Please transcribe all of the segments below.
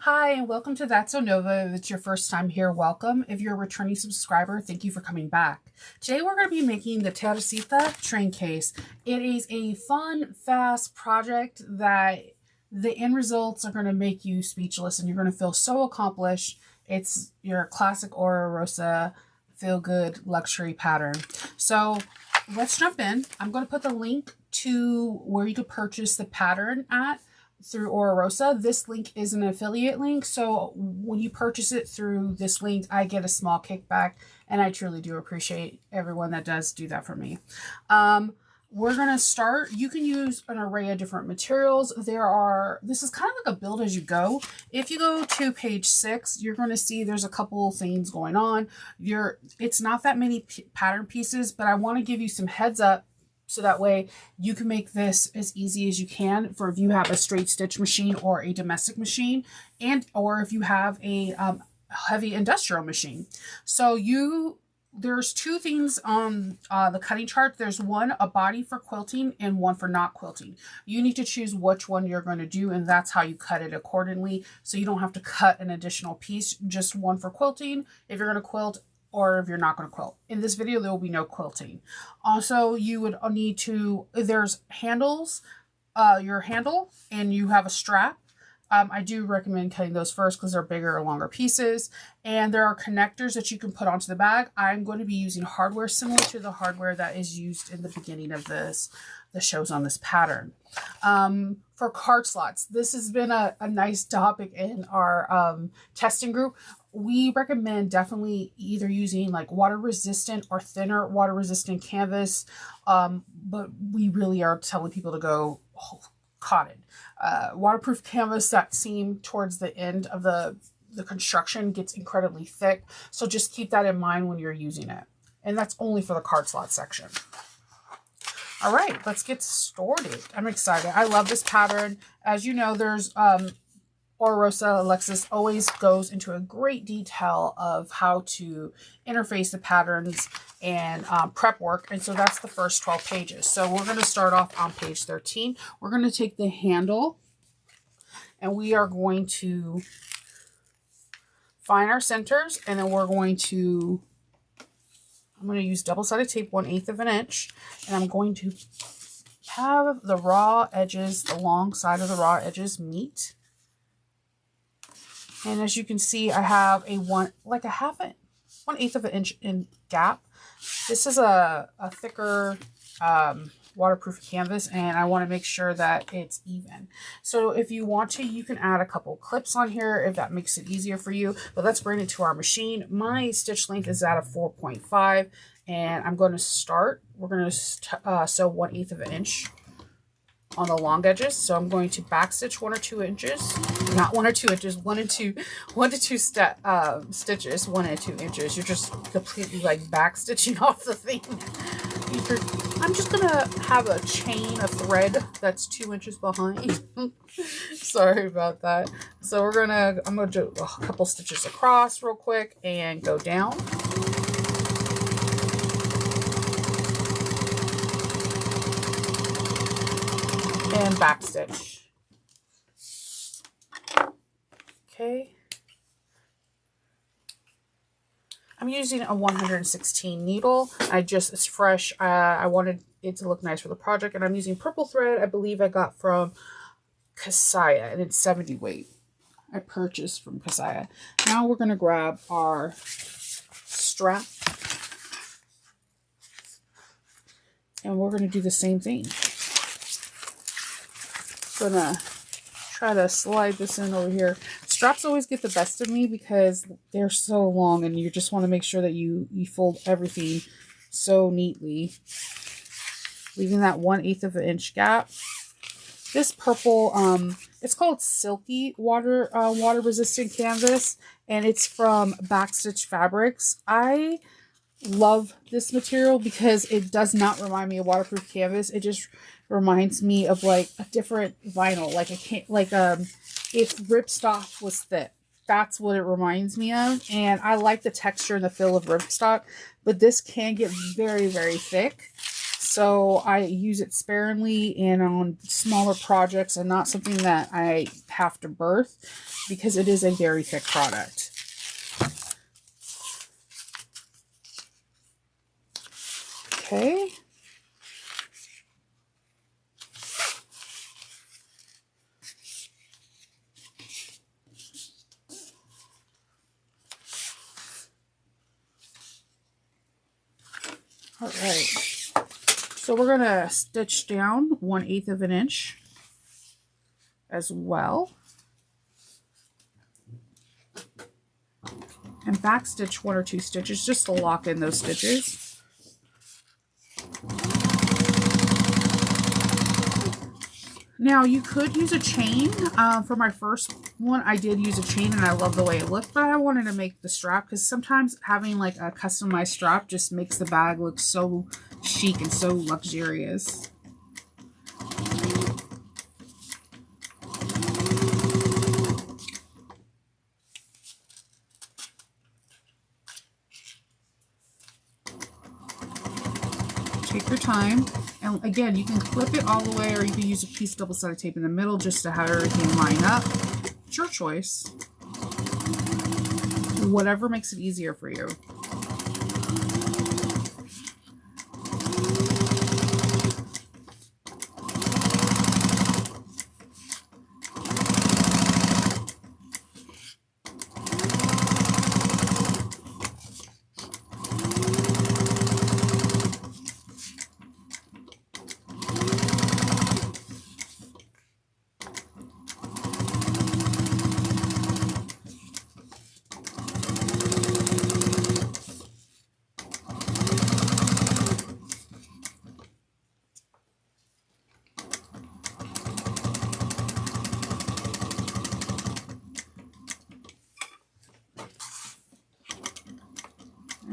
Hi, and welcome to That's So Nova. If it's your first time here, welcome. If you're a returning subscriber, thank you for coming back. Today we're going to be making the Teresita Train Case. It is a fun, fast project that the end results are going to make you speechless and you're going to feel so accomplished. It's your classic Oro Rosa feel-good luxury pattern. So let's jump in. I'm going to put the link to where you could purchase the pattern at through Oro Rosa. This link is an affiliate link, so when you purchase it through this link, I get a small kickback, and I truly do appreciate everyone that does do that for me. We're gonna start. You can use an array of different materials. This is kind of like a build as you go. If you go to page 6, you're gonna see there's a couple things going on. It's not that many pattern pieces, but I want to give you some heads up so that way you can make this as easy as you can for if you have a straight stitch machine or a domestic machine, or if you have a heavy industrial machine. So there's two things on the cutting chart. There's one, a body for quilting, and one for not quilting. You need to choose which one you're going to do, and that's how you cut it accordingly. So you don't have to cut an additional piece, just one for quilting if you're going to quilt, or if you're not going to quilt. In this video, there will be no quilting. Also, you would need to, there's handles, your handle, and you have a strap. I do recommend cutting those first because they're bigger or longer pieces. And there are connectors that you can put onto the bag. I'm going to be using hardware similar to the hardware that is used in the beginning of the shows on this pattern. For card slots, this has been a nice topic in our testing group. We recommend definitely either using like water resistant or thinner water resistant canvas, but we really are telling people to go cotton. Waterproof canvas, that seam towards the end of the construction gets incredibly thick, so just keep that in mind when you're using it. And that's only for the card slot section. All right, let's get started. I'm excited. I love this pattern. As you know, there's Oro Rosa Alexis always goes into a great detail of how to interface the patterns and prep work. And so that's the first 12 pages. So we're going to start off on page 13. We're going to take the handle and we are going to find our centers, and then I'm going to use double-sided tape 1/8 of an inch, and I'm going to have the raw edges, the long side of the raw edges meet. And as you can see, I have a 1/8 of an inch in gap. This is a thicker waterproof canvas, and I want to make sure that it's even. So if you want to, you can add a couple clips on here if that makes it easier for you. But let's bring it to our machine. My stitch length is at a 4.5, and I'm going to start. We're going to sew 1/8 of an inch on the long edges. So I'm going to back stitch 1 or 2 inches, not 1 or 2 inches, 1 to 2 stitches, 1 and 2 inches. You're just completely like back stitching off the thing. I'm just gonna have a chain of thread that's 2 inches behind. Sorry about that. So I'm gonna do a couple stitches across real quick and go down. And back stitch. Okay. I'm using a 116 needle. It's fresh. I wanted it to look nice for the project, and I'm using purple thread. I believe I got from Kasaya, and it's 70 weight. I purchased from Kasaya. Now we're going to grab our strap, and we're going to do the same thing. Gonna try to slide this in over here. Straps always get the best of me because they're so long, and you just want to make sure that you fold everything so neatly, leaving that 1/8 of an inch gap. This purple, it's called Silky water resistant canvas, and it's from Backstitch Fabrics. I love this material because it does not remind me of waterproof canvas. It just reminds me of like a different vinyl, if ripstop was thick. That's what it reminds me of, and I like the texture and the feel of ripstop, but this can get very, very thick. So I use it sparingly and on smaller projects and not something that I have to birth because it is a very thick product. Okay. All right. So we're going to stitch down 1/8 of an inch as well. And back stitch 1 or 2 stitches just to lock in those stitches. Now you could use a chain. For my first one, I did use a chain and I love the way it looked, but I wanted to make the strap because sometimes having like a customized strap just makes the bag look so chic and so luxurious. Take your time. And again, you can clip it all the way or you can use a piece of double-sided tape in the middle just to have everything line up. It's your choice. Whatever makes it easier for you.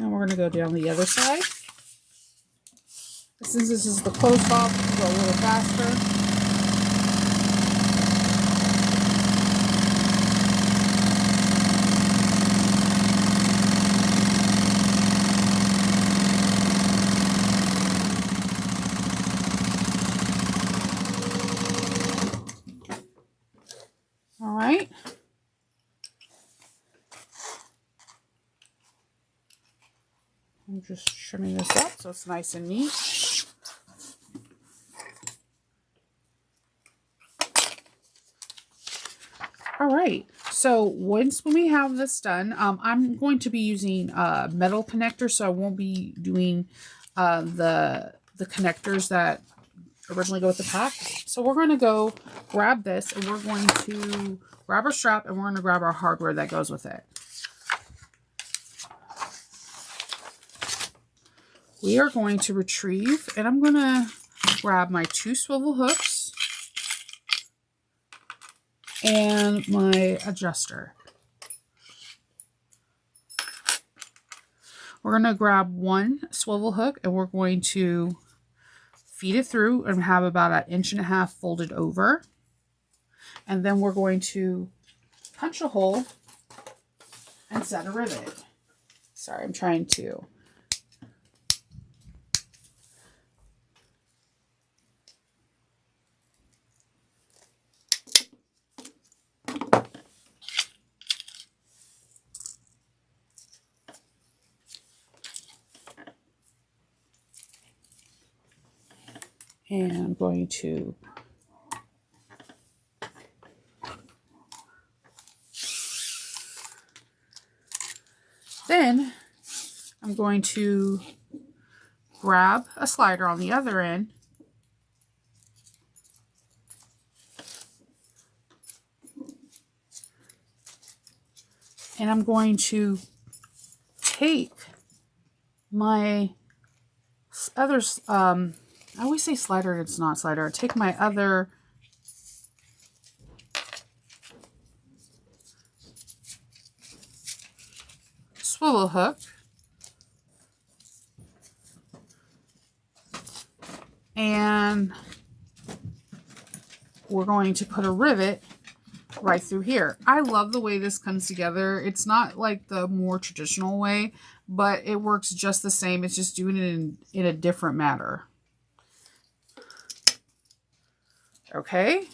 And we're going to go down the other side. Since this is the closed off, we'll go a little faster. All right. I'm just trimming this up so it's nice and neat. All right, so when we have this done, I'm going to be using metal connectors, so I won't be doing the connectors that originally go with the pack. So we're going to go grab this, and we're going to grab our strap, and we're going to grab our hardware that goes with it. We are going to retrieve, and I'm going to grab my 2 swivel hooks and my adjuster. We're going to grab 1 swivel hook and we're going to feed it through and have about 1.5 inches folded over. And then we're going to punch a hole and set a rivet. Sorry, I'm trying to. And I'm going to then I'm going to grab a slider on the other end and I'm going to take my other I always say slider, it's not slider. Take my other swivel hook and we're going to put a rivet right through here. I love the way this comes together. It's not like the more traditional way, but it works just the same. It's just doing it in a different manner. Okay.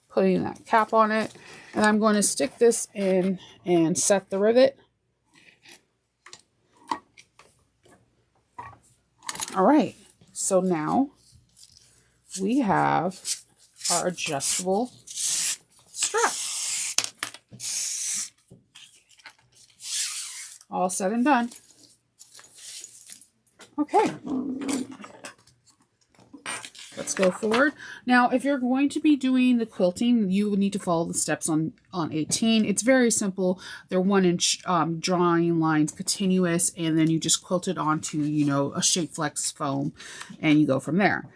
Putting that cap on it. And I'm going to stick this in and set the rivet. All right. So now we have our adjustable strap. All said and done. Okay. Let's go forward. Now, if you're going to be doing the quilting, you would need to follow the steps on 18. It's very simple. They're 1-inch drawing lines continuous, and then you just quilt it onto, you know, a shape flex foam, and you go from there.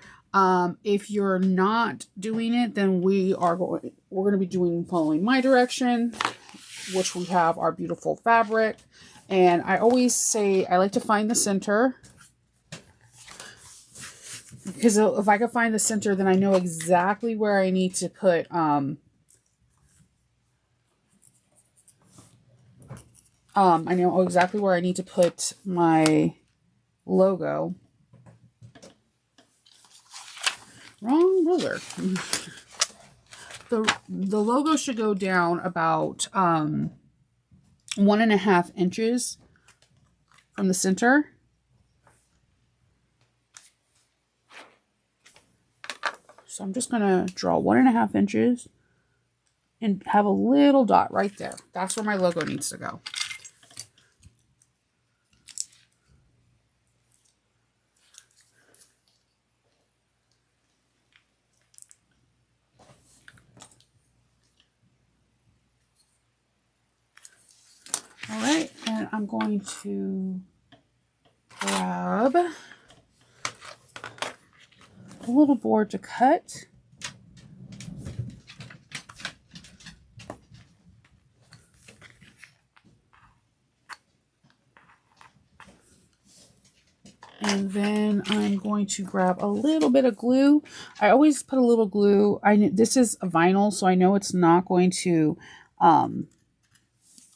If you're not doing it, then we're going to be following my direction, which we have our beautiful fabric. And I always say I like to find the center, because if I can find the center, then I know exactly where I need to put, I know exactly where I need to put my logo. Wrong ruler. The logo should go down about 1.5 inches from the center. So I'm just going to draw 1.5 inches and have a little dot right there. That's where my logo needs to go. All right, and I'm going to grab a little board to cut. And then I'm going to grab a little bit of glue. I always put a little glue. This is a vinyl, so I know it's not going to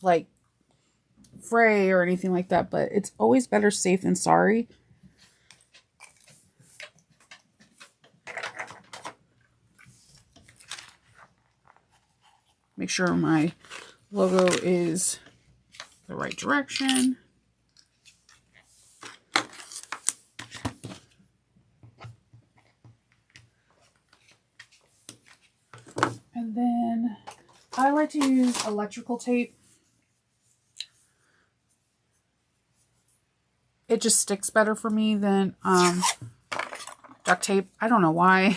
like fray or anything like that, but it's always better safe than sorry. Make sure my logo is the right direction. And then I like to use electrical tape. It just sticks better for me than duct tape. I don't know why.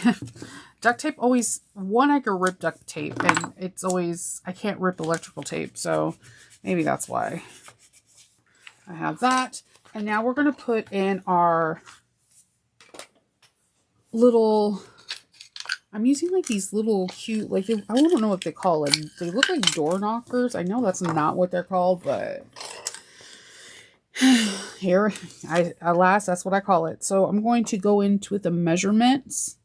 Duct tape always, I can rip duct tape, and it's always, I can't rip electrical tape, so maybe that's why. I have that. And now we're going to put in our little, I'm using like these little cute, like, I don't know what they call them. They look like door knockers. I know that's not what they're called, but here, alas, that's what I call it. So I'm going to go into the measurements.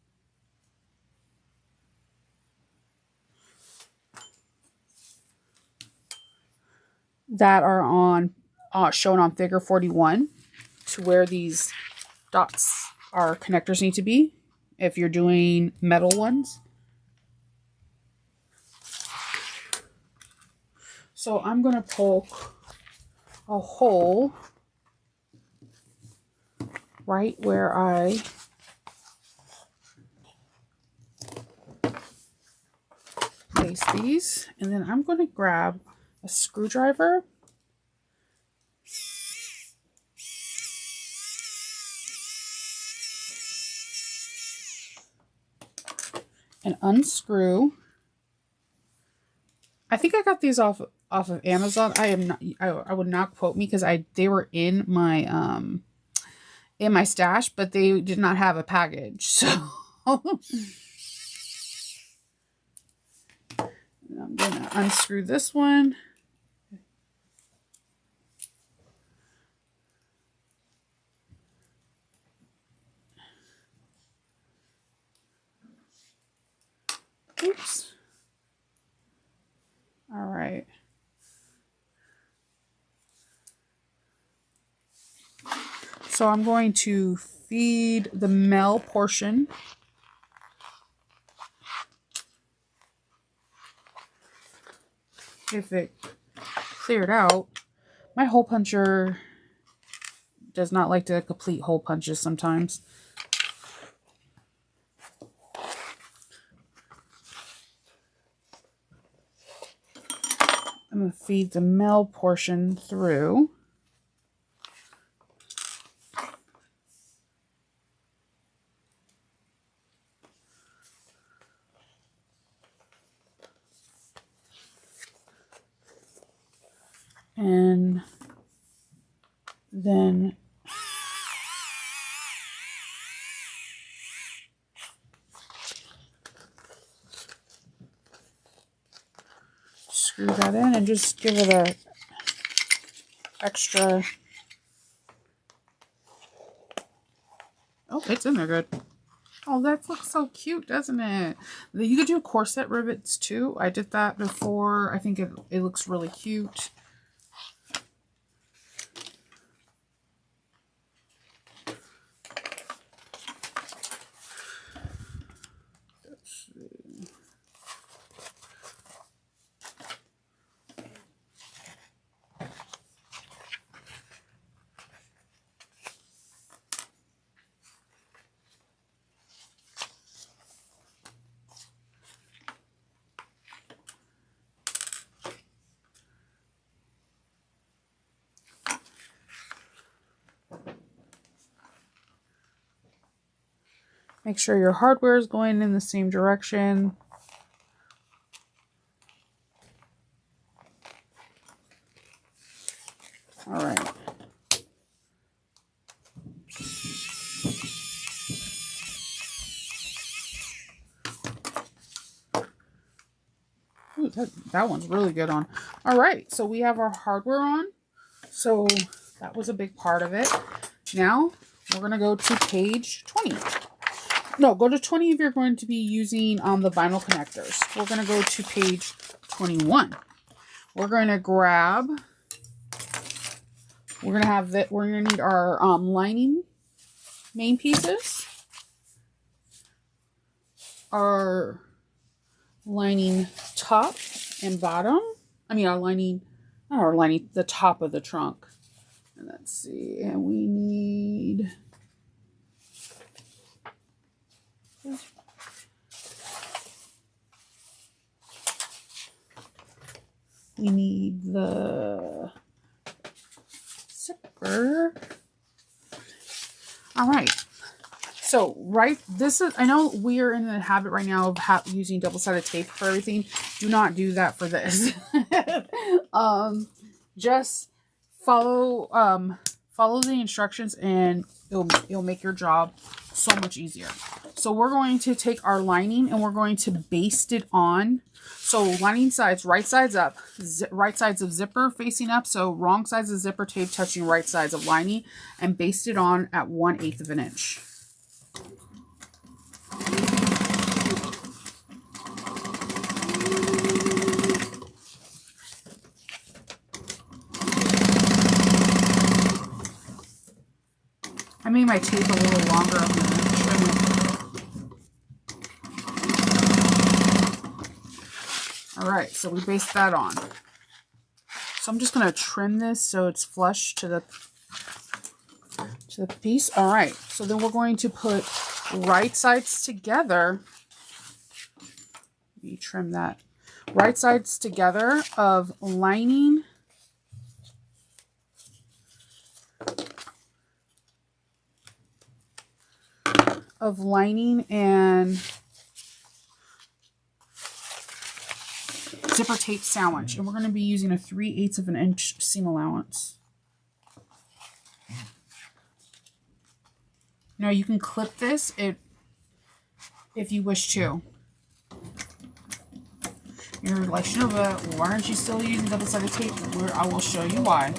That are on shown on figure 41 to where these dots our connectors need to be if you're doing metal ones. So I'm going to poke a hole right where I place these, and then I'm going to grab a screwdriver and unscrew. I think I got these off of Amazon. I would not quote me because they were in my stash, but they did not have a package. So I'm gonna unscrew this one. Oops. All right. So I'm going to feed the male portion. If it cleared out, my hole puncher does not like to complete hole punches sometimes. I'm going to feed the male portion through. And then screw that in and just give it a extra. Oh, it's in there good. Oh, that looks so cute, doesn't it? You could do corset rivets too. I did that before. I think it looks really cute. Make sure your hardware is going in the same direction. All right. Ooh, that one's really good on. All right, so we have our hardware on. So that was a big part of it. Now we're going to go to page 20. No, go to 20 if you're going to be using the vinyl connectors. We're going to go to page 21. We're going to grab, we're going to have that, we're going to need our lining main pieces, our lining top and bottom. I mean, our lining, not our lining, the top of the trunk. And let's see, and we need, the zipper. All right. So, I know we are in the habit right now of using double-sided tape for everything. Do not do that for this. Just follow the instructions and it'll make your job so much easier. So we're going to take our lining and we're going to baste it on. So lining sides, right sides up, right sides of zipper facing up. So wrong sides of zipper tape touching right sides of lining, and baste it on at 1/8 of an inch. I made my tape a little longer. I'm going to trim it. Alright, so we based that on. So I'm just going to trim this so it's flush to the piece. Alright, so then we're going to put right sides together. Let me trim that. Right sides together of lining and zipper tape sandwich. And we're going to be using a 3/8 of an inch seam allowance. Now you can clip this if you wish to. You're like, Shinova, why aren't you still using double-sided tape? I will show you why.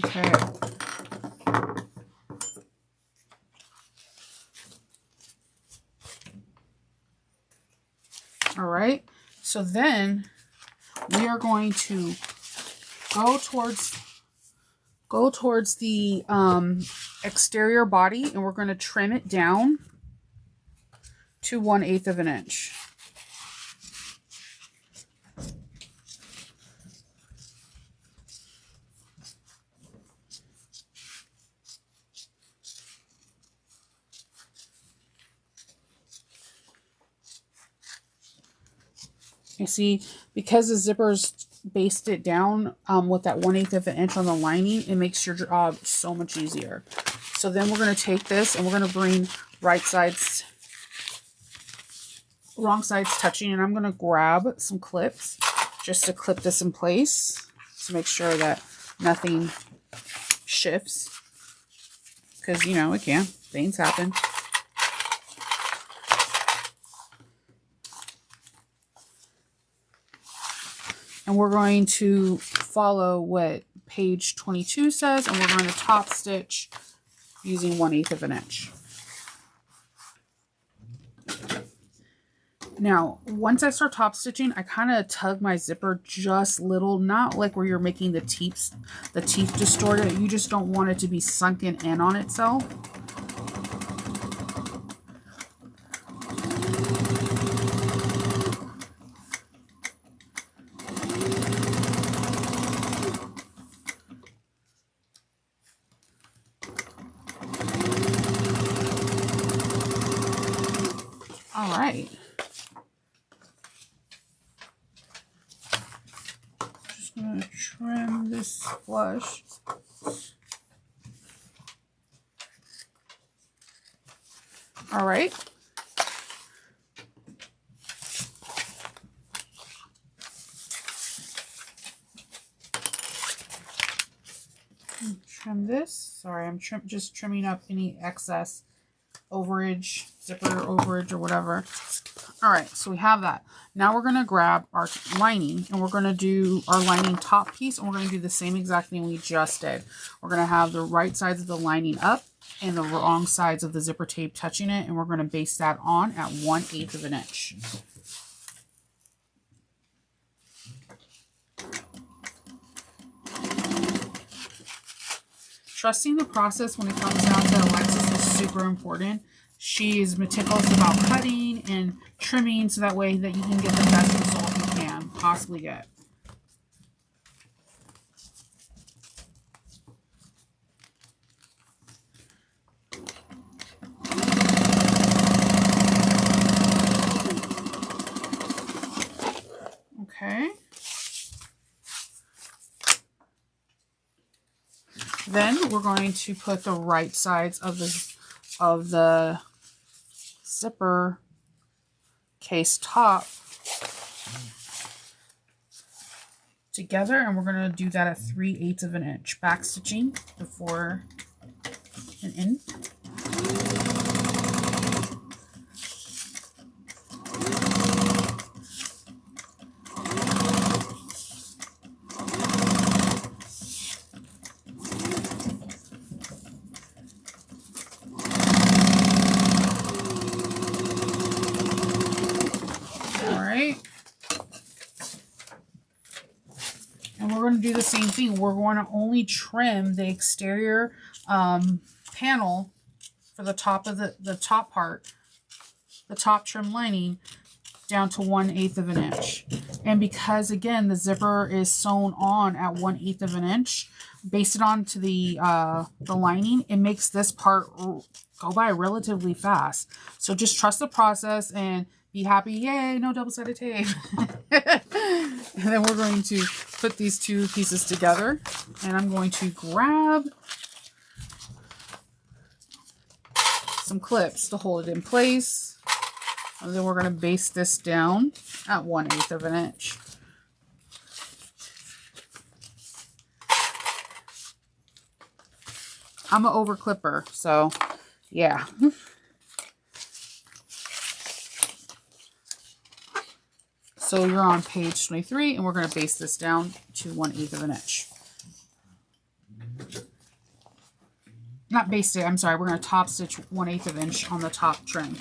Okay. All right. So then we are going to go towards the exterior body, and we're going to trim it down to 1/8 of an inch. You see, because the zipper's basted it down with that 1/8 of an inch on the lining, it makes your job so much easier. So then we're going to take this and we're going to bring wrong sides touching, and I'm going to grab some clips just to clip this in place to make sure that nothing shifts, because, you know, it can. Things happen. And we're going to follow what page 22 says, and we're going to top stitch using 1/8 of an inch. Now, once I start top stitching, I kind of tug my zipper just little, not like where you're making the teeth distorted. You just don't want it to be sunken in on itself. All right. Just going to trim this flush. All right. Trim this. Sorry, I'm just trimming up any excess overage, zipper overage or whatever. All right, so we have that. Now we're going to grab our lining, and we're going to do our lining top piece, and we're going to do the same exact thing we just did. We're going to have the right sides of the lining up and the wrong sides of the zipper tape touching it, and we're going to base that on at 1/8 of an inch. Trusting the process when it comes down to Alexis is super important. She is meticulous about cutting and trimming so that way that you can get the best result you can possibly get. Okay. Then we're going to put the right sides of the zipper case top together, and we're going to do that at 3/8 of an inch. Back stitching before and in. Do the same thing. We're going to only trim the exterior panel for the top of the top part, the top trim lining, down to 1/8 of an inch. And because again the zipper is sewn on at 1/8 of an inch, based onto the lining, it makes this part go by relatively fast. So just trust the process and be happy. Yay, no double-sided tape. And then we're going to put these two pieces together, and I'm going to grab some clips to hold it in place, and then we're going to base this down at 1/8 of an inch. I'm an over clipper, so yeah. So you're on page 23, and we're going to base this down to 1/8 of an inch. not base stitch, I'm sorry, we're going to top stitch 1/8 of an inch on the top trim.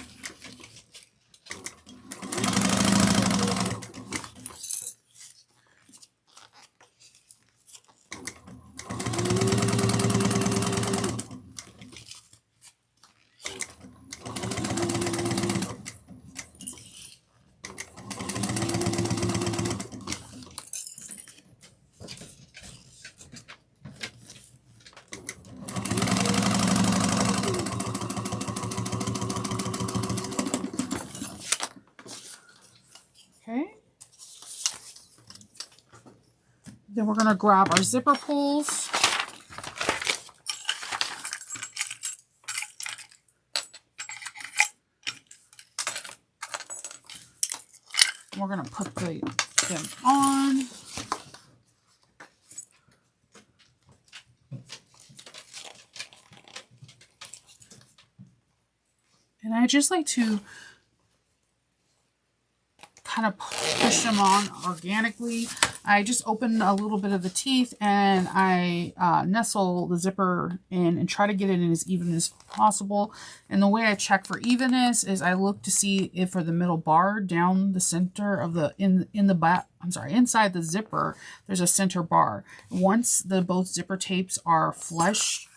Then we're going to grab our zipper pulls. We're going to put them on. And I just like to kind of push them on organically. I just open a little bit of the teeth and I nestle the zipper in and try to get it in as even as possible. And the way I check for evenness is I look to see if for the middle bar down the center of the inside the zipper, there's a center bar. Once both zipper tapes are flushed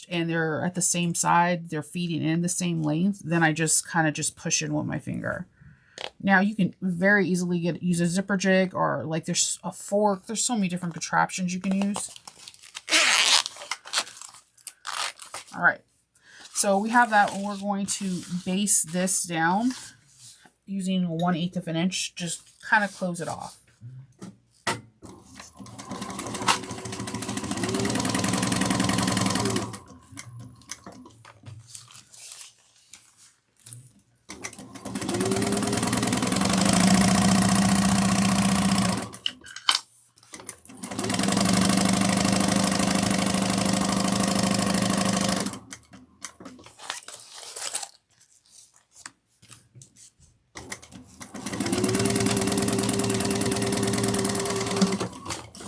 and they're at the same side, they're feeding in the same length, then I just kind of just push in with my finger. Now you can very easily use a zipper jig, or like there's a fork. There's so many different contraptions you can use. All right, so we have that. We're going to base this down using 1/8 of an inch. Just kind of close it off.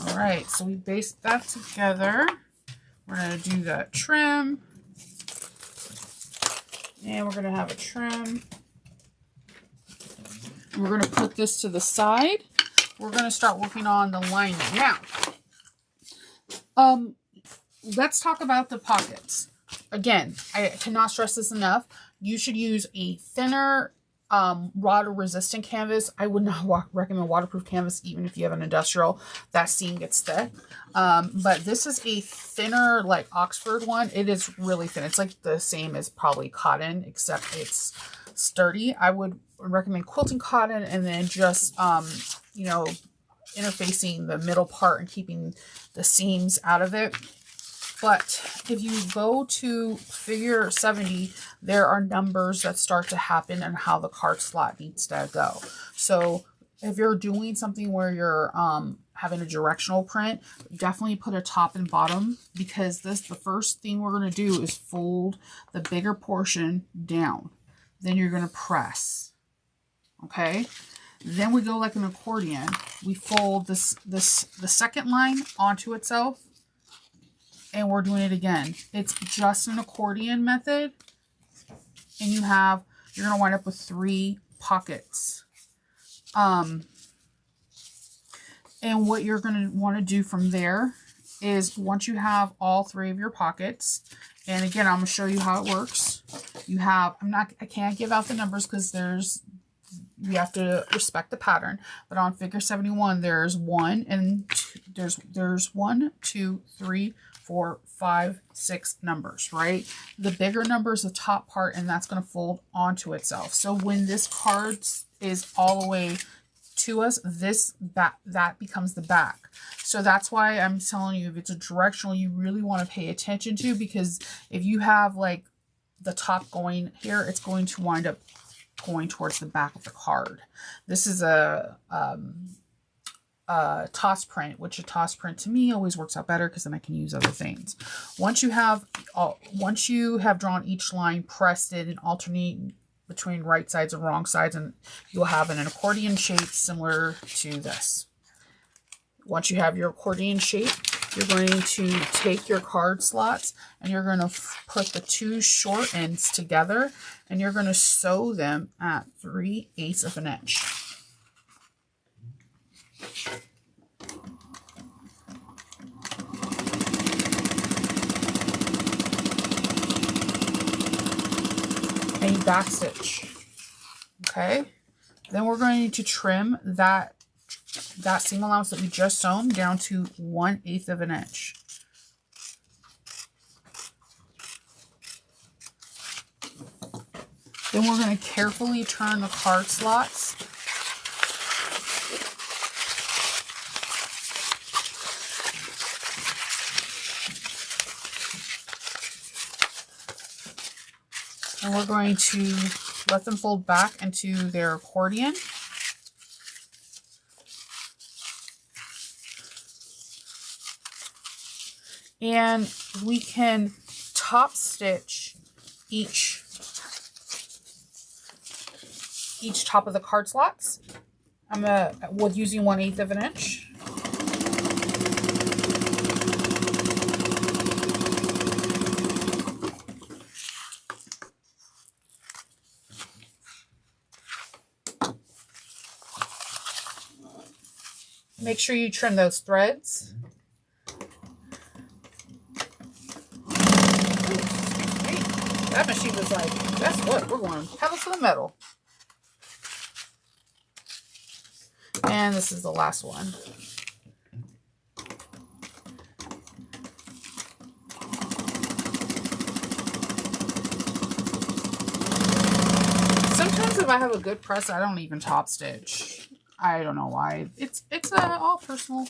Alright, so we based that together. We're going to do that trim. And we're going to have a trim. And we're going to put this to the side. We're going to start working on the lining. Now, let's talk about the pockets. Again, I cannot stress this enough. You should use a thinner water resistant canvas. I would not recommend waterproof canvas even if you have an industrial. That seam gets thick. But this is a thinner, like Oxford one. It is really thin. It's like the same as probably cotton, except it's sturdy. I would recommend quilting cotton and then just you know, interfacing the middle part and keeping the seams out of it. But if you go to figure 70, there are numbers that start to happen and how the card slot needs to go. So if you're doing something where you're having a directional print, definitely put a top and bottom, because the first thing we're going to do is fold the bigger portion down. Then you're going to press. Okay? Then we go like an accordion. We fold the second line onto itself. And we're doing it again. It's just an accordion method. And you're going to wind up with 3 pockets. And what you're going to want to do from there is once you have all 3 of your pockets, and again, I'm going to show you how it works. You have, I can't give out the numbers because you have to respect the pattern, but on figure 71, there's 1 and 2, there's 1, 2, 3, 4, 5, 6 numbers, right? The bigger number is the top part, and that's going to fold onto itself. So when this card is all the way to us, that becomes the back. So that's why I'm telling you, if it's a directional, you really want to pay attention to, because if you have like the top going here, it's going to wind up going towards the back of the card. This is a toss print, which a toss print to me always works out better because then I can use other things. Once you have drawn each line, press it and alternate between right sides and wrong sides, and you'll have an accordion shape similar to this. Once you have your accordion shape, you're going to take your card slots and you're going to put the two short ends together and you're going to sew them at 3/8 of an inch. And you back stitch. Okay. Then we're going to trim that seam allowance that we just sewn down to 1/8 of an inch. Then we're going to carefully turn the card slots. And we're going to let them fold back into their accordion. And we can top stitch each top of the card slots. With using 1/8 of an inch. Make sure you trim those threads. That machine was like, guess what? We're going pedal to the metal. And this is the last one. Sometimes if I have a good press, I don't even top stitch. I don't know why. It's all personal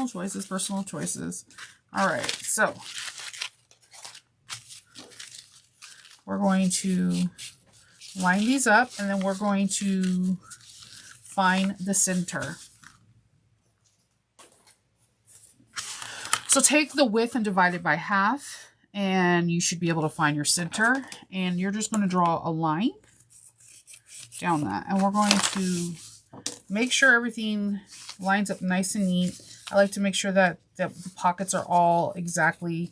choices. All right, so we're going to line these up and then we're going to find the center. So take the width and divide it by half and you should be able to find your center, and you're just going to draw a line down that, and we're going to make sure everything lines up nice and neat. I like to make sure that the pockets are all exactly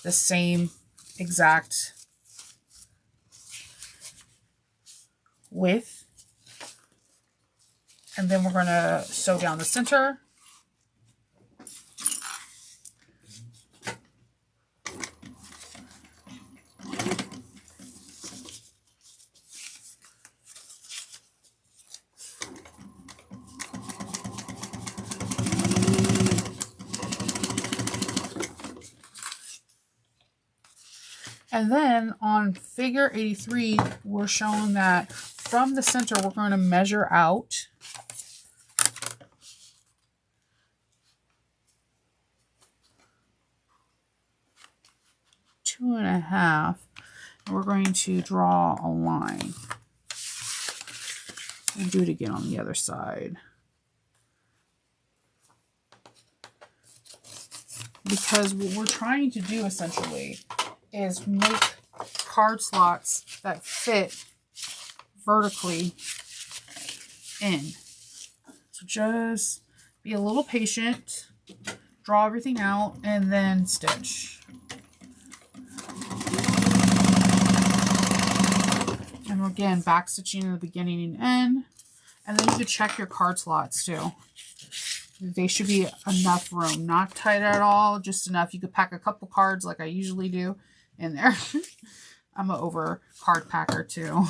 the same exact width. And then we're going to sew down the center. And then on figure 83, we're showing that from the center, we're going to measure out 2.5, and we're going to draw a line and do it again on the other side. Because what we're trying to do essentially is make card slots that fit vertically in. So just be a little patient, draw everything out, and then stitch. And again, back stitching in the beginning and end. And then you can check your card slots too. They should be enough room, not tight at all, just enough. You could pack a couple cards like I usually do in there. I'm an over card packer too.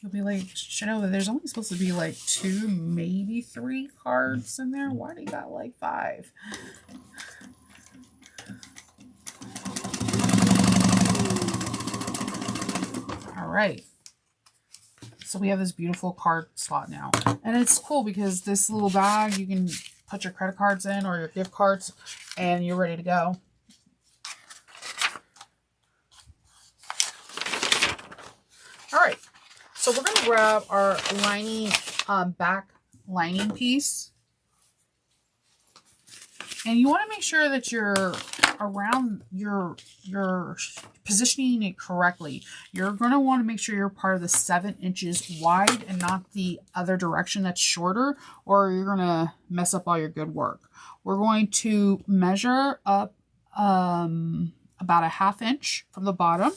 You'll be like, Shanova, there's only supposed to be like 2, maybe 3 cards in there. Why do you got like 5? All right. So we have this beautiful card slot now. And it's cool because this little bag, you can put your credit cards in or your gift cards and you're ready to go. All right. So we're going to grab our lining, back lining piece. And you want to make sure that you're around you're positioning it correctly. You're going to want to make sure you're part of the 7 inches wide and not the other direction that's shorter, or you're going to mess up all your good work. we're going to measure up about a 1/2 inch from the bottom.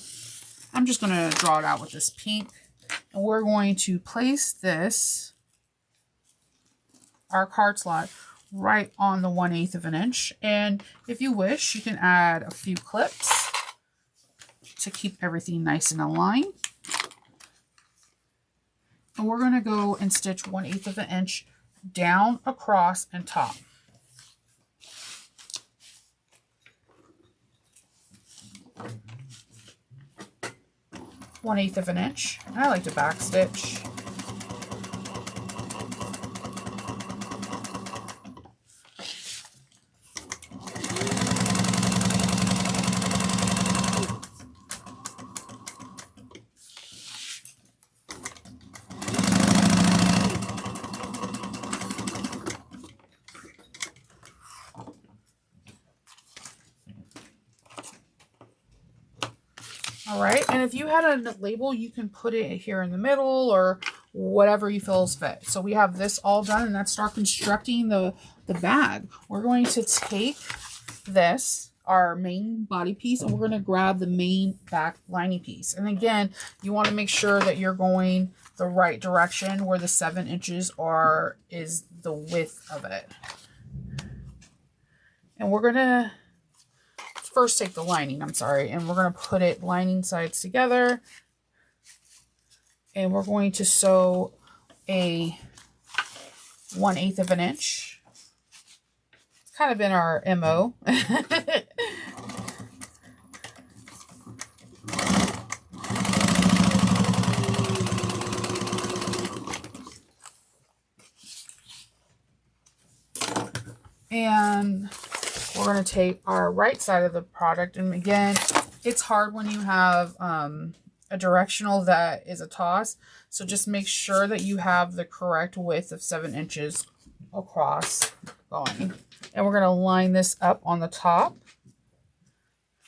I'm just going to draw it out with this pink. And we're going to place this, our card slot, right on the 1/8 of an inch. And if you wish, you can add a few clips to keep everything nice and aligned. And we're going to go and stitch 1/8 of an inch down, across, and top. One-eighth of an inch. I like to back stitch. All right, and if you had a label, you can put it here in the middle or whatever you feel is fit. So we have this all done, and let's start constructing the bag. We're going to take this, our main body piece, and we're going to grab the main back lining piece. And again, you want to make sure that you're going the right direction where the 7 inches is the width of it. And we're going to first take the lining, and we're going to put it lining sides together, and we're going to sew a 1/8 of an inch. It's kind of been our MO. And we're going to take our right side of the product, and again, it's hard when you have a directional that is a toss, so just make sure that you have the correct width of 7 inches across going. And we're going to line this up on the top,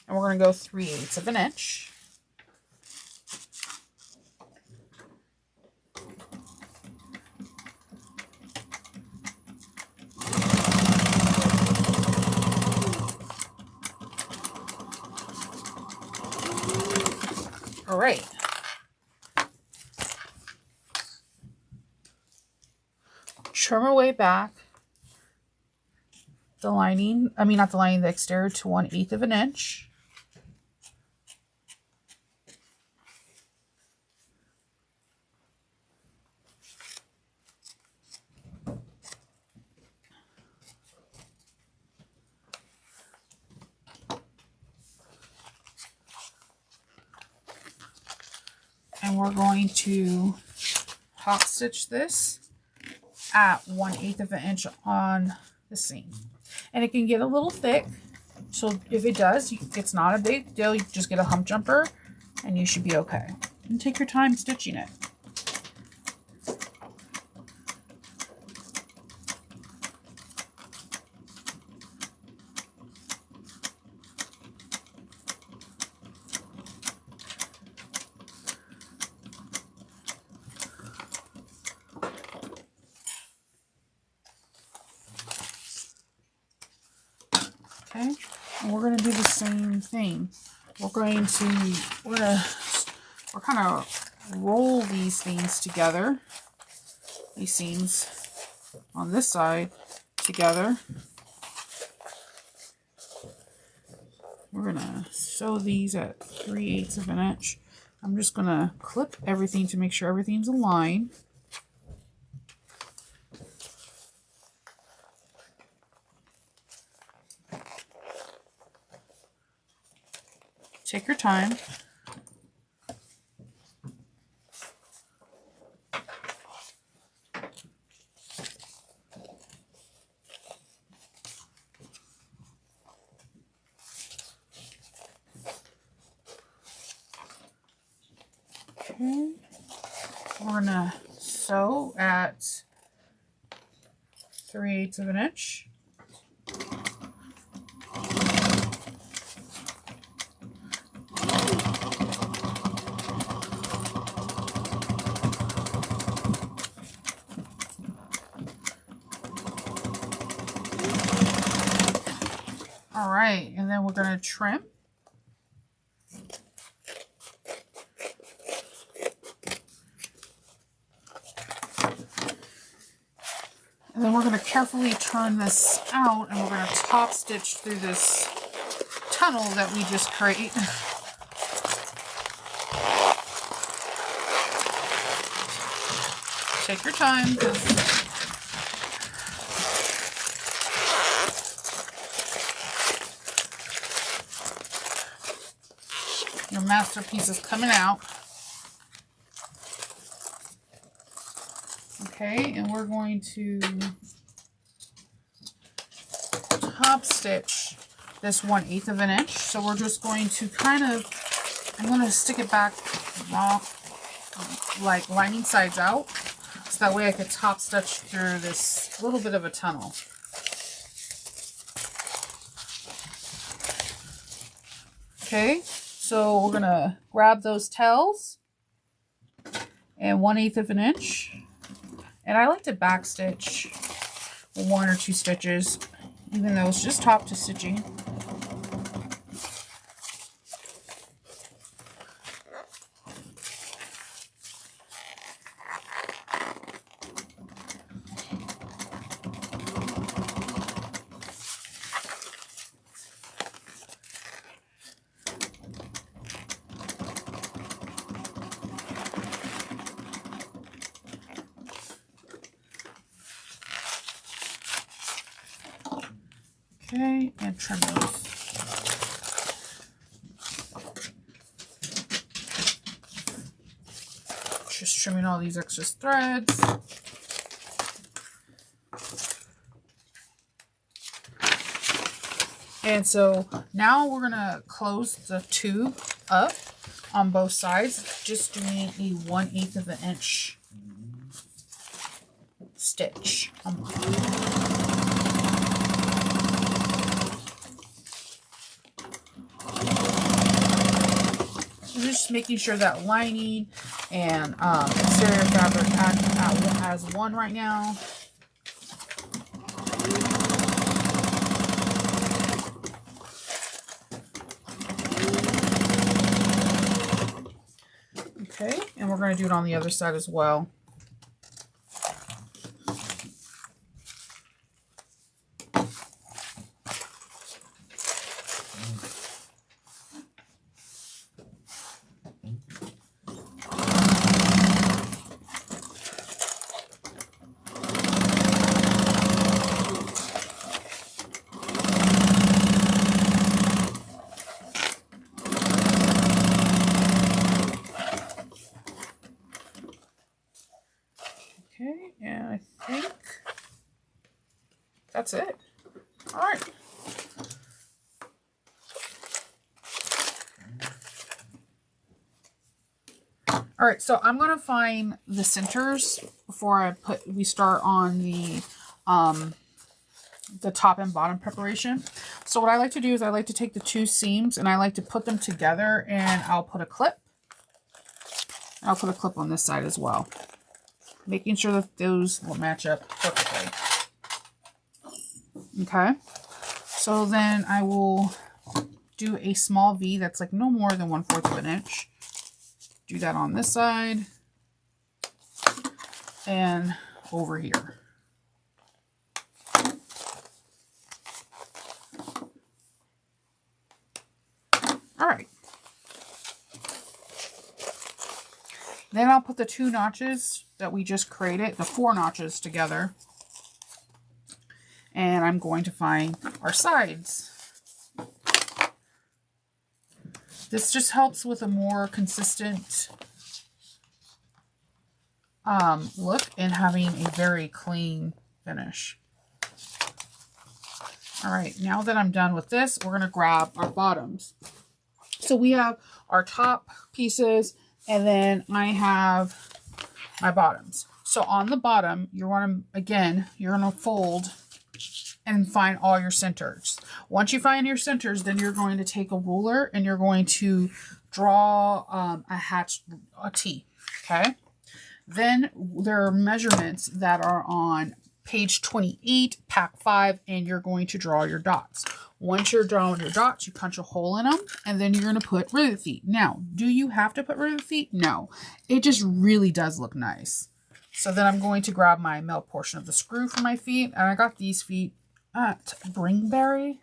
and we're going to go 3/8 of an inch. All right. Trim our way back the lining, not the lining, the exterior to 1/8 of an inch. And we're going to top stitch this at 1/8 of an inch on the seam. And it can get a little thick, so if it does, it's not a big deal. You just get a hump jumper and you should be okay. And take your time stitching it. Okay, and we're going to do the same thing. We're kind of roll these things together, these seams on this side together. We're going to sew these at 3/8 of an inch. I'm just going to clip everything to make sure everything's aligned. Take your time. Okay. We're going to sew at 3/8 of an inch. All right, and then we're going to trim. And then we're going to carefully turn this out, and we're going to top stitch through this tunnel that we just created. Take your time, because your masterpiece is coming out. Okay, and we're going to top stitch this 1/8 of an inch. So we're just going to kind of, I'm going to stick it back like lining sides out. So that way I could top stitch through this little bit of a tunnel. Okay, so we're going to grab those tails and 1/8 of an inch. And I like to back stitch 1 or 2 stitches, even though it's just top to stitching. Okay, and trim those. Just trimming all these extra threads. And so now we're going to close the tube up on both sides, just doing a 1/8 of an inch stitch. Just making sure that lining and exterior fabric act as one right now. Okay, and we're going to do it on the other side as well. Okay, and I think that's it. All right. All right, so I'm going to find the centers before we start on the top and bottom preparation. So what I like to do is I like to take the 2 seams and I like to put them together, and I'll put a clip. I'll put a clip on this side as well, making sure that those will match up perfectly. Okay, so then I will do a small V that's like no more than 1/4 of an inch. Do that on this side and over here. All right. Then I'll put the 2 notches that we just created, the 4 notches together. And I'm going to find our sides. This just helps with a more consistent look and having a very clean finish. All right, now that I'm done with this, we're going to grab our bottoms. So we have our top pieces, and then I have my bottoms. So on the bottom, you're going to fold and find all your centers. Once you find your centers, then you're going to take a ruler and you're going to draw a T, okay? Then there are measurements that are on page 28, pack 5, and you're going to draw your dots. Once you're drawing your dots, you punch a hole in them, and then you're going to put rivet feet. Now, do you have to put rivet feet? No. It just really does look nice. So then I'm going to grab my male portion of the screw for my feet, and I got these feet at Bringberry,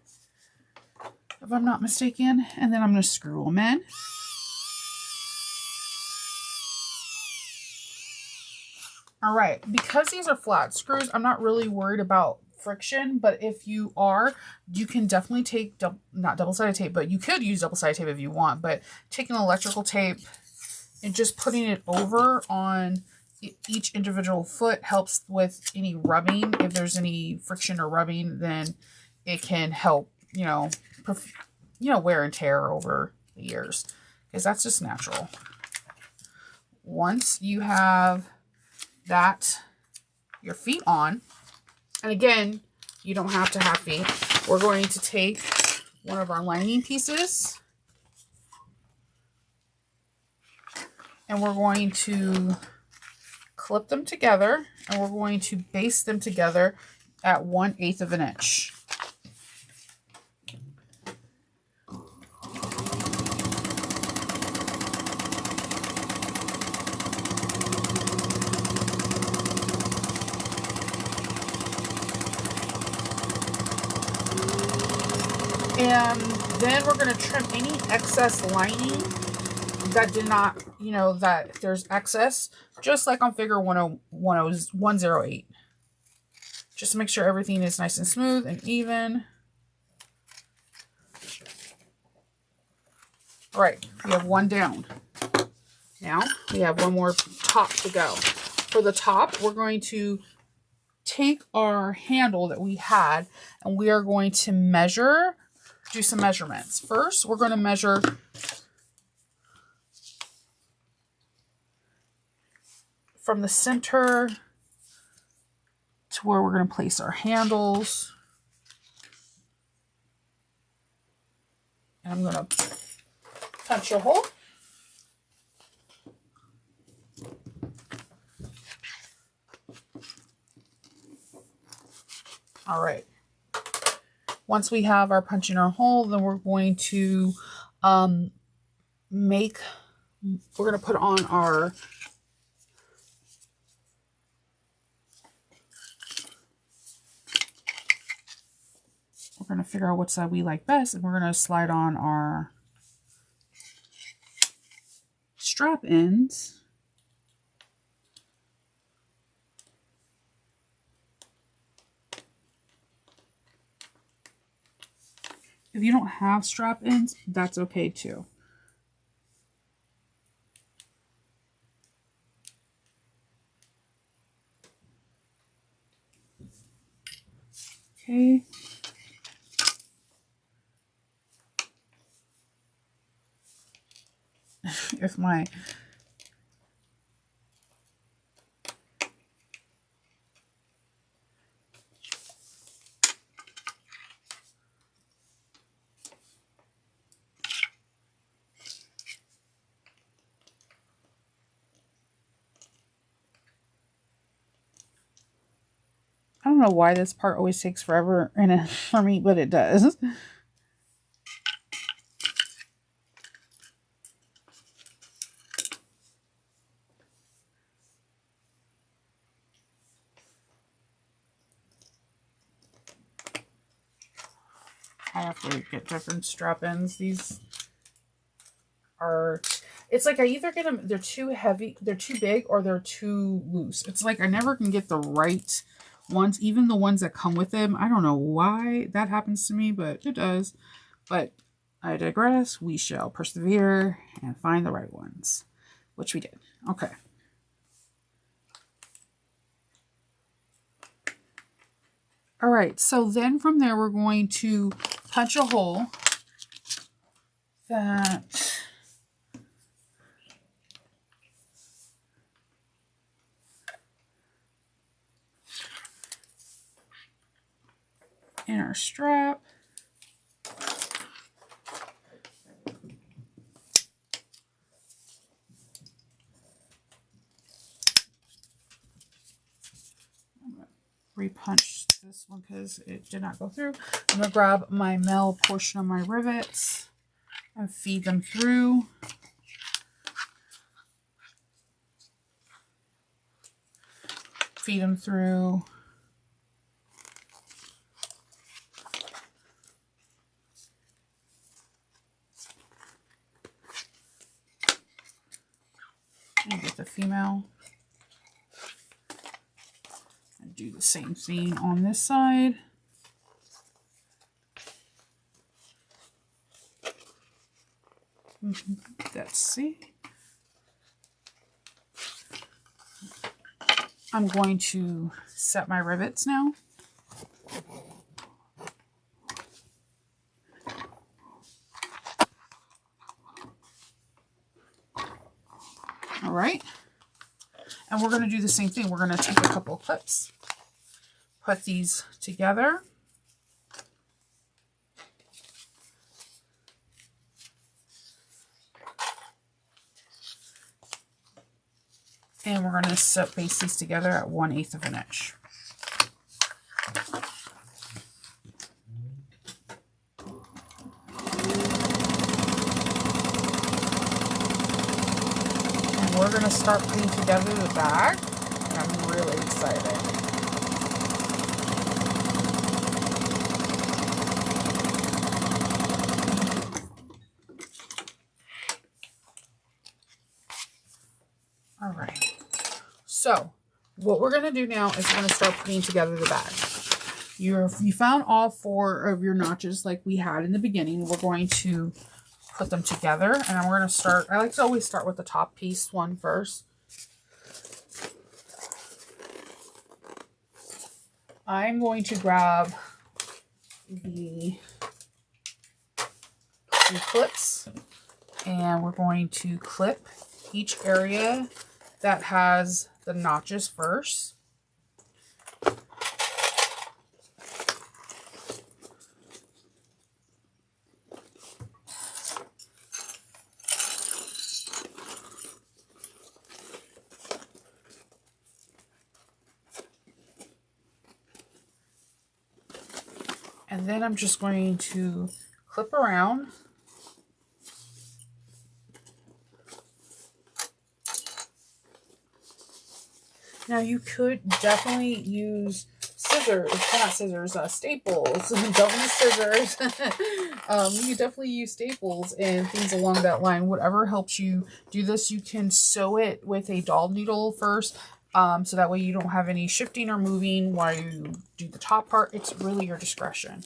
if I'm not mistaken, and then I'm going to screw them in. All right, because these are flat screws, I'm not really worried about friction, but if you are, you can definitely take, not double-sided tape, but you could use double-sided tape if you want, but taking electrical tape and just putting it over on each individual foot helps with any rubbing. If there's any friction or rubbing, then it can help, wear and tear over the years, because that's just natural. Once you have your feet on, and again, you don't have to have feet, we're going to take one of our lining pieces and we're going to clip them together, and we're going to baste them together at 1/8 of an inch. And then we're going to trim any excess lining that did not, that there's excess, just like on figure 108. Just to make sure everything is nice and smooth and even. All right, we have one down. Now we have one more top to go. For the top, we're going to take our handle that we had, and we are going to do some measurements. First, we're going to measure from the center to where we're going to place our handles. And I'm going to punch a hole. All right. Once we have our punching our hole, then we're going to we're going to put on our we're going to figure out what side we like best, and we're going to slide on our strap ends. If you don't have strap ends, that's okay too. Okay. If my I don't know why this part always takes forever for me, but it does. I have to get different strap ends. These are, it's like I either get them, they're too heavy, they're too big, or they're too loose. It's like I never can get the right ones, even the ones that come with them. I don't know why that happens to me, but it does. But I digress. We shall persevere and find the right ones, which we did. Okay. All right, so then from there, we're going to punch a hole that in our strap. repunch this one because it did not go through. I'm going to grab my male portion of my rivets and feed them through. Feed them through. And get the female. And do the same thing on this side. Let's see. I'm going to set my rivets now. All right. And we're going to do the same thing. We're going to take a couple of clips, put these together. And we're going to baste these together at 1/8 of an inch. And we're going to start putting together the bag. And I'm really excited. All right. So what we're going to do now is we're going to start putting together the bag. You found all 4 of your notches like we had in the beginning. We're going to put them together, and we're going to start. I like to always start with the top piece one first. I'm going to grab the clips, and we're going to clip each area that has the notches first. And then I'm just going to clip around. Now you could definitely use scissors, not scissors, staples. Don't use scissors. You could definitely use staples and things along that line. Whatever helps you do this. You can sew it with a doll needle first, so that way you don't have any shifting or moving while you do the top part. It's really your discretion.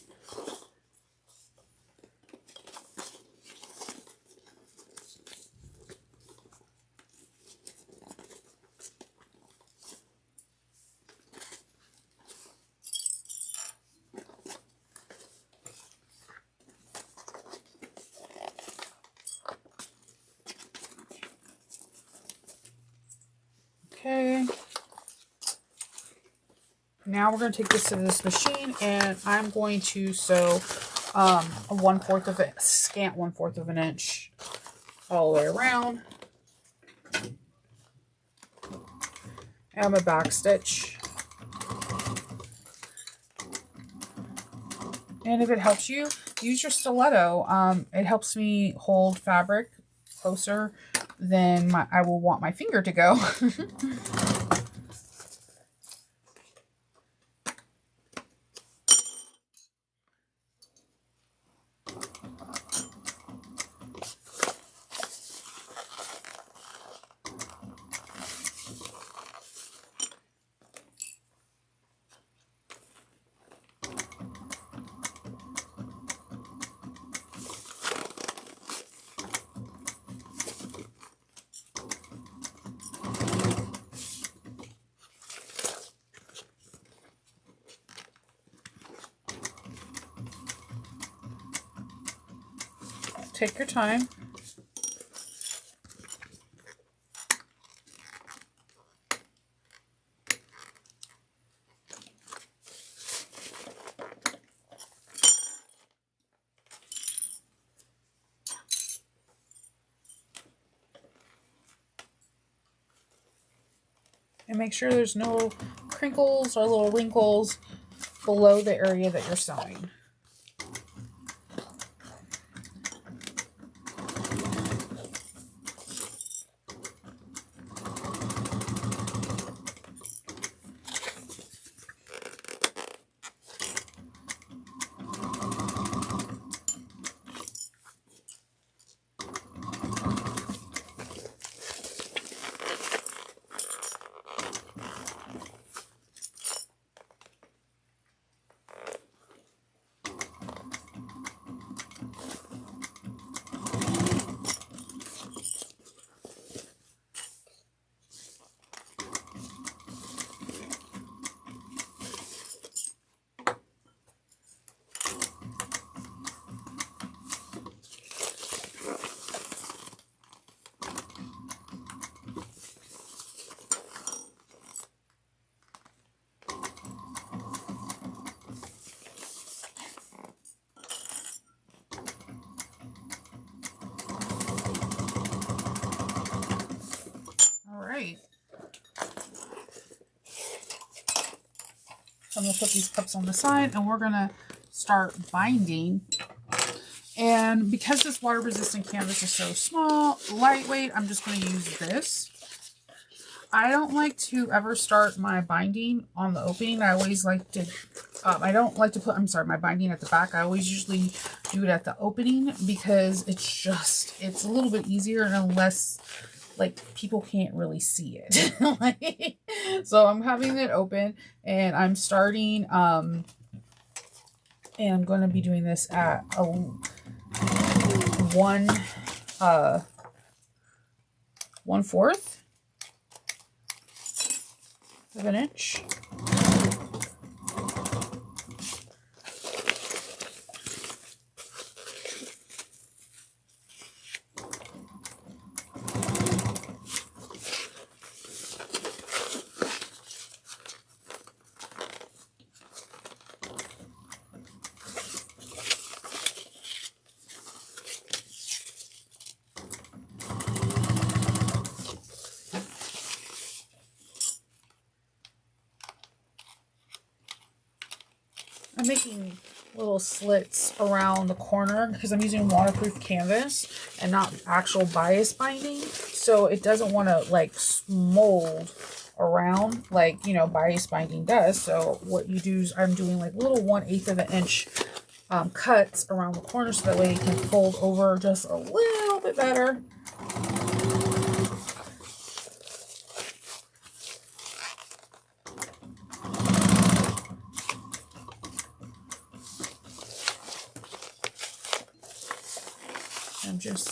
Okay, now we're going to take this to this machine, and I'm going to sew a 1/4 of it, scant 1/4 of an inch all the way around. And I'm a back stitch. And if it helps you, use your stiletto. It helps me hold fabric closer than I will want my finger to go. Take your time. And make sure there's no crinkles or little wrinkles below the area that you're sewing. So I'm going to put these cups on the side and we're going to start binding. And because this water resistant canvas is so small, lightweight, I'm just going to use this. I don't like to ever start my binding on the opening. I always like to, I don't like to put, my binding at the back. I always usually do it at the opening because it's a little bit easier and less, like, people can't really see it. So I'm having it open and I'm starting, and I'm going to be doing this at a 1/4 of an inch. I'm making little slits around the corner because I'm using waterproof canvas and not actual bias binding. So it doesn't want to like mold around like, you know, bias binding does. So what you do is I'm doing like little 1/8 of an inch cuts around the corner so that way it can fold over just a little bit better. I'm just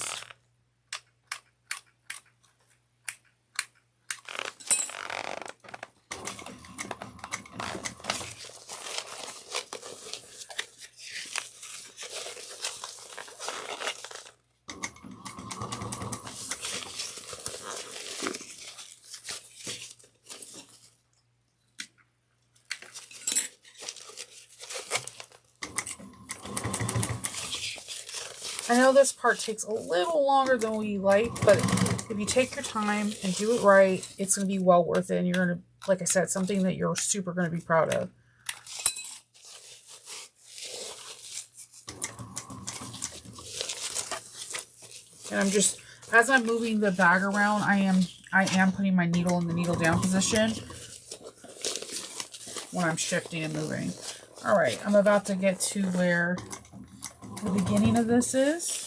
I know this part takes a little longer than we like, but if you take your time and do it right, it's going to be well worth it. And you're going to, like I said, something that you're super going to be proud of. And I'm just, as I'm moving the bag around, I am putting my needle in the needle down position when I'm shifting and moving. All right, I'm about to get to where the beginning of this is.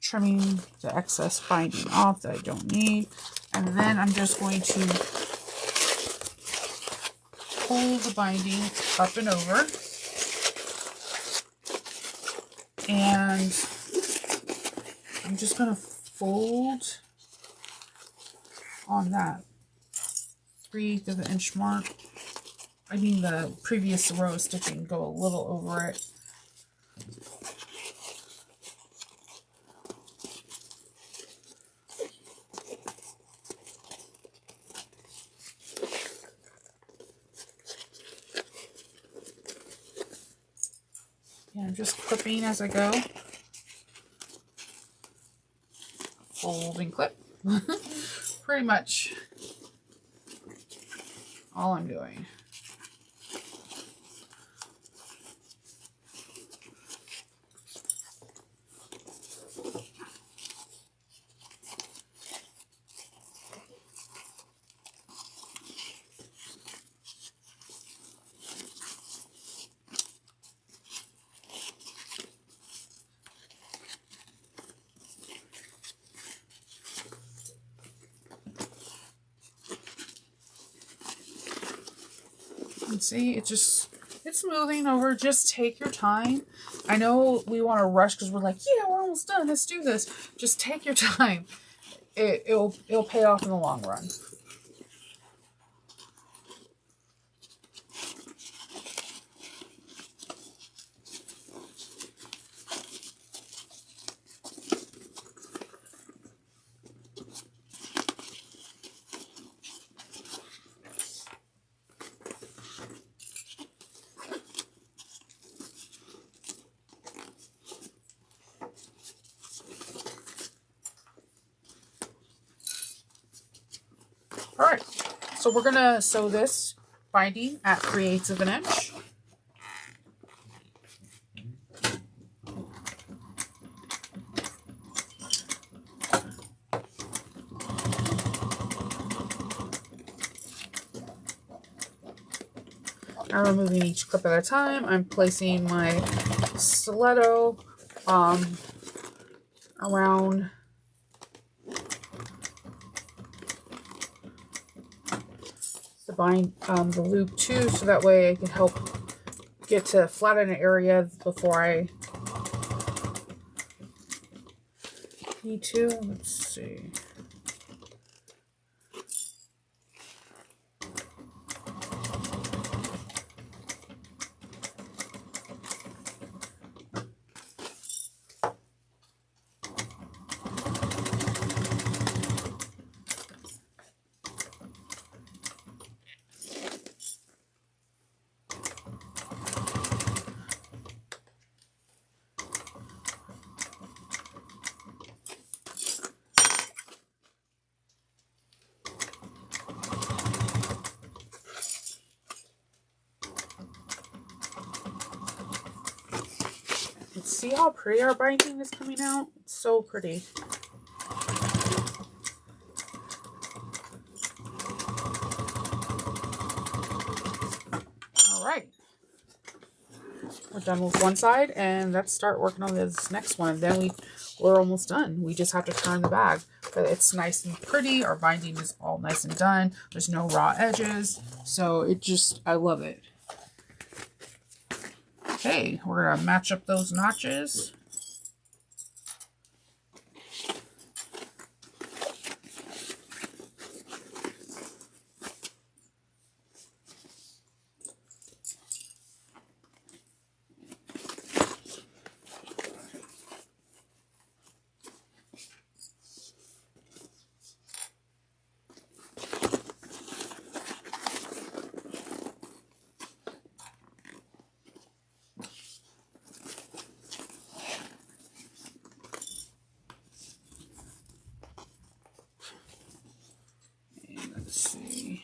Trimming the excess binding off that I don't need. And then I'm just going to pull the binding up and over. And I'm just going to fold on that 3/8 of an inch mark. I mean the previous row of stitching, go a little over it. And I'm just clipping as I go. Fold and clip. Pretty much all I'm doing. And see, it's moving over. Just take your time. I know we want to rush because we're like, yeah, we're almost done. Let's do this. Just take your time. It'll pay off in the long run. All right, so we're gonna sew this binding at 3/8 of an inch. I'm removing each clip at a time. I'm placing my stiletto around the loop too, so that way I can help get to flatten an area before I need to. Let's see. See how pretty our binding is coming out? It's so pretty. All right. We're done with one side, and let's start working on this next one. And then we're almost done. We just have to turn the bag. But it's nice and pretty. Our binding is all nice and done. There's no raw edges. So I love it. Okay, we're going to match up those notches. Let's see.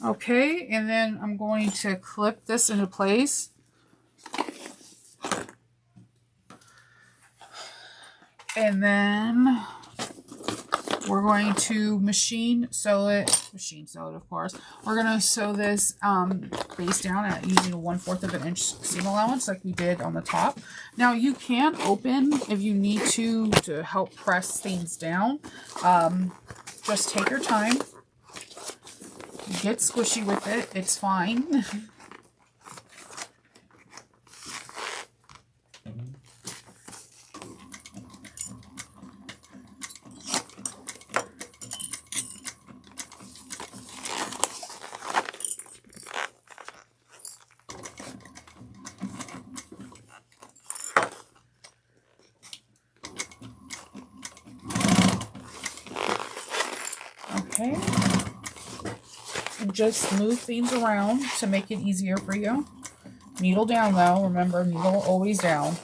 Okay, and then I'm going to clip this into place. And then we're going to machine sew it, of course. We're going to sew this base down at using a 1/4 of an inch seam allowance like we did on the top. Now you can open if you need to help press things down. Just take your time. Get squishy with it. It's fine. Okay, and just move things around to make it easier for you. Needle down though, remember, needle always down.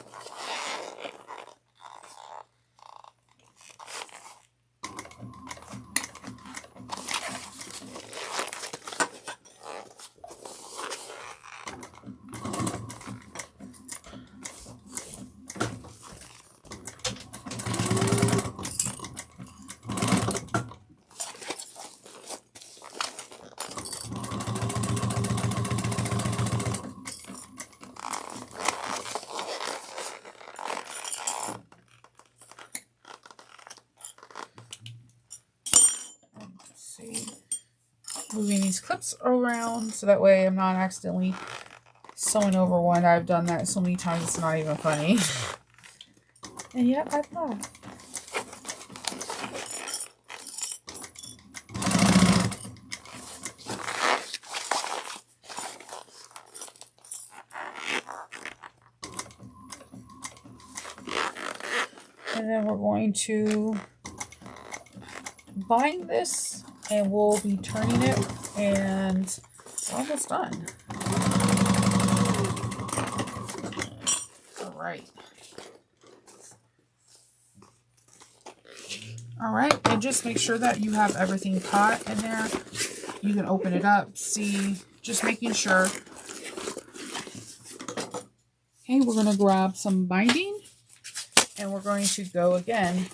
Moving these clips around so that way I'm not accidentally sewing over one. I've done that so many times it's not even funny. And yet I've laughed. And then we're going to bind this. And we'll be turning it, and we're almost done. All right. All right, and just make sure that you have everything caught in there. You can open it up, see, just making sure. Okay, we're going to grab some binding, and we're going to go again.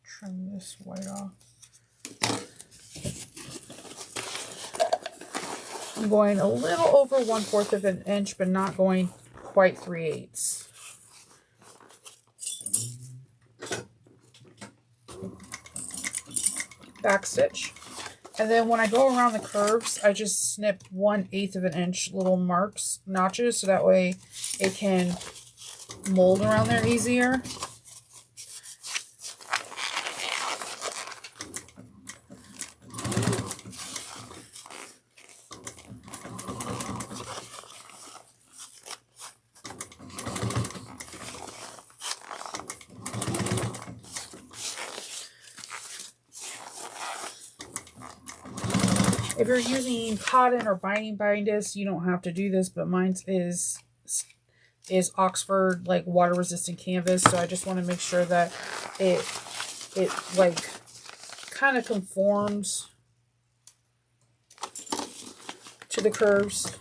Trim this white off. I'm going a little over 1/4 of an inch, but not going quite 3/8. Back stitch. And then when I go around the curves, I just snip 1/8 of an inch little marks, notches, so that way it can mold around there easier. If you're using cotton or bind this, you don't have to do this, but mine is Oxford like water resistant canvas, so I just want to make sure that it like kind of conforms to the curves.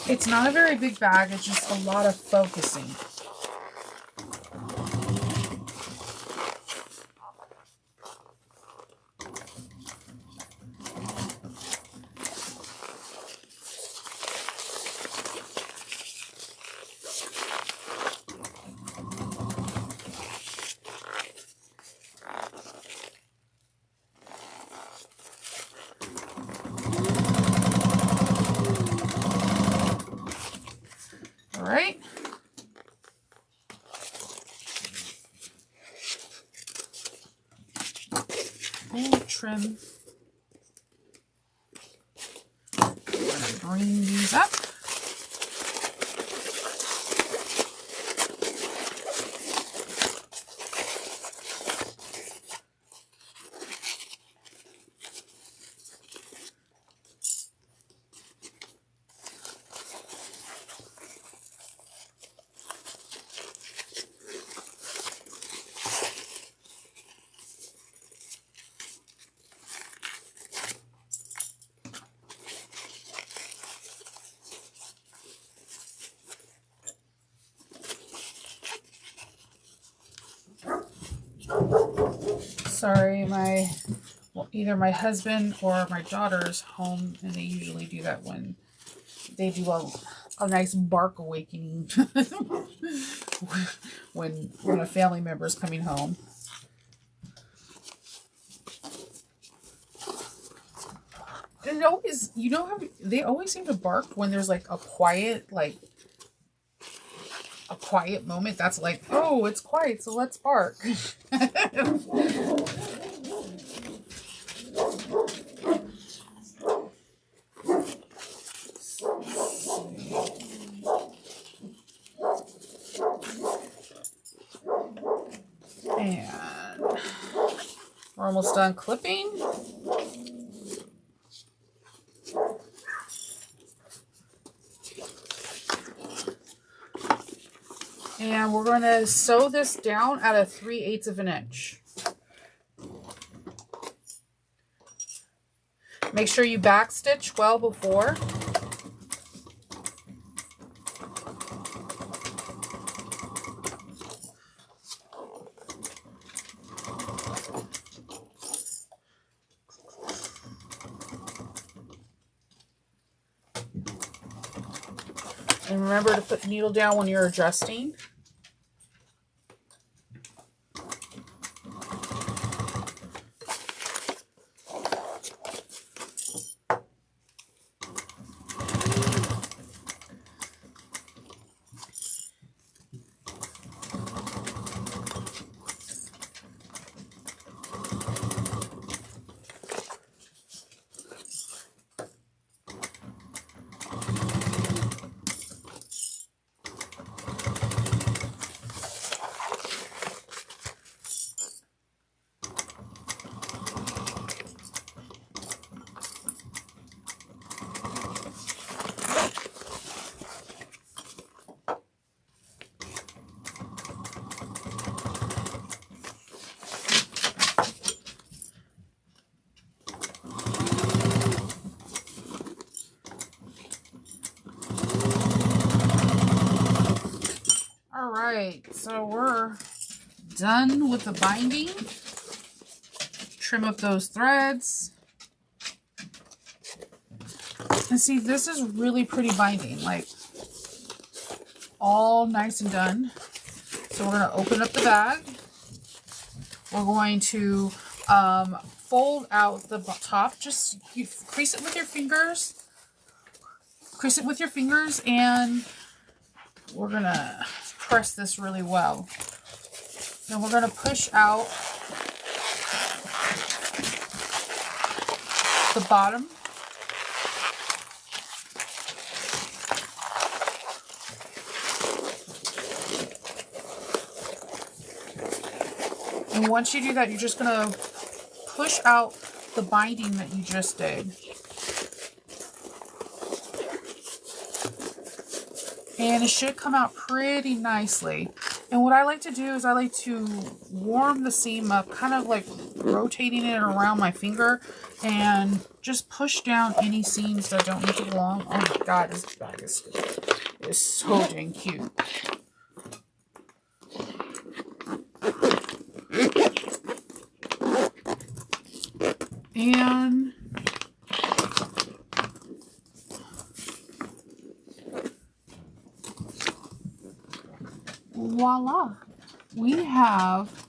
It's not a very big bag, it's just a lot of focusing. Right? And trim. I'm going to bring these up. Sorry, either my husband or my daughter's home, and they usually do that when they do a nice bark awakening when a family member is coming home. And it always, you know how they always seem to bark when there's like a quiet moment. That's like, oh, it's quiet, so let's bark. And we're almost done clipping. And we're going to sew this down at a 3/8 of an inch. Make sure you back stitch well before. And remember to put the needle down when you're adjusting. Alright, so we're done with the binding. Trim up those threads. And see, this is really pretty binding, like all nice and done. So we're going to open up the bag. We're going to fold out the top. Just crease it with your fingers. Crease it with your fingers, and we're going to press this really well. Then we're going to push out the bottom. And once you do that, you're just going to push out the binding that you just did. And it should come out pretty nicely. And what I like to do is I like to warm the seam up, kind of like rotating it around my finger, and just push down any seams that don't need to belong. Oh my god, this bag is so dang cute. And voila, we have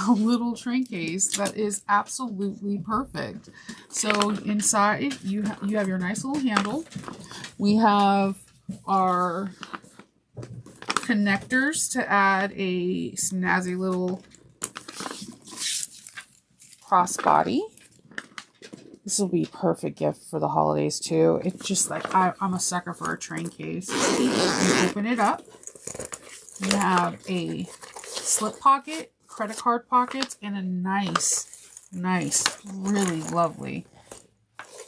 a little train case that is absolutely perfect. So inside you have your nice little handle. We have our connectors to add a snazzy little crossbody. This will be a perfect gift for the holidays too. It's just like, I'm a sucker for a train case. You open it up. You have a slip pocket, credit card pockets, and a nice, really lovely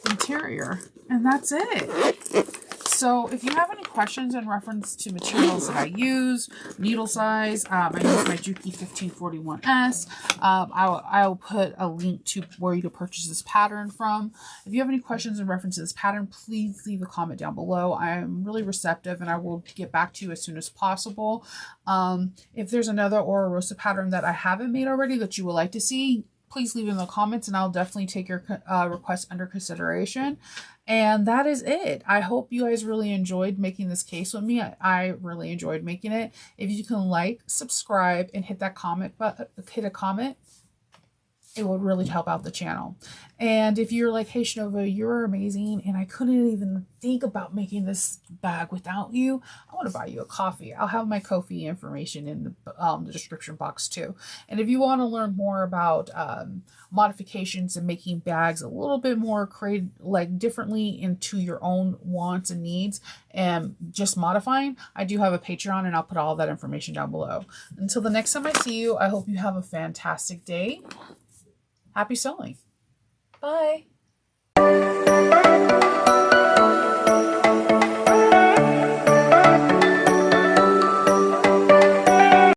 interior. And that's it. So if you have any questions in reference to materials that I use, needle size, I use my Juki 1541S. I'll put a link to where you can purchase this pattern from. If you have any questions in reference to this pattern, please leave a comment down below. I'm really receptive and I will get back to you as soon as possible. If there's another Ora Rosa pattern that I haven't made already that you would like to see, please leave in the comments and I'll definitely take your request under consideration. And that is it. I hope you guys really enjoyed making this case with me. I really enjoyed making it. If you can like, subscribe, and hit that comment button, hit a comment, it would really help out the channel. And if you're like, hey Shnova, you're amazing and I couldn't even think about making this bag without you, I want to buy you a coffee. I'll have my Ko-fi information in the description box too. And if you want to learn more about modifications and making bags a little bit more creative, like differently into your own wants and needs and just modifying, I do have a Patreon and I'll put all that information down below. Until the next time I see you, I hope you have a fantastic day. Happy sewing. Bye.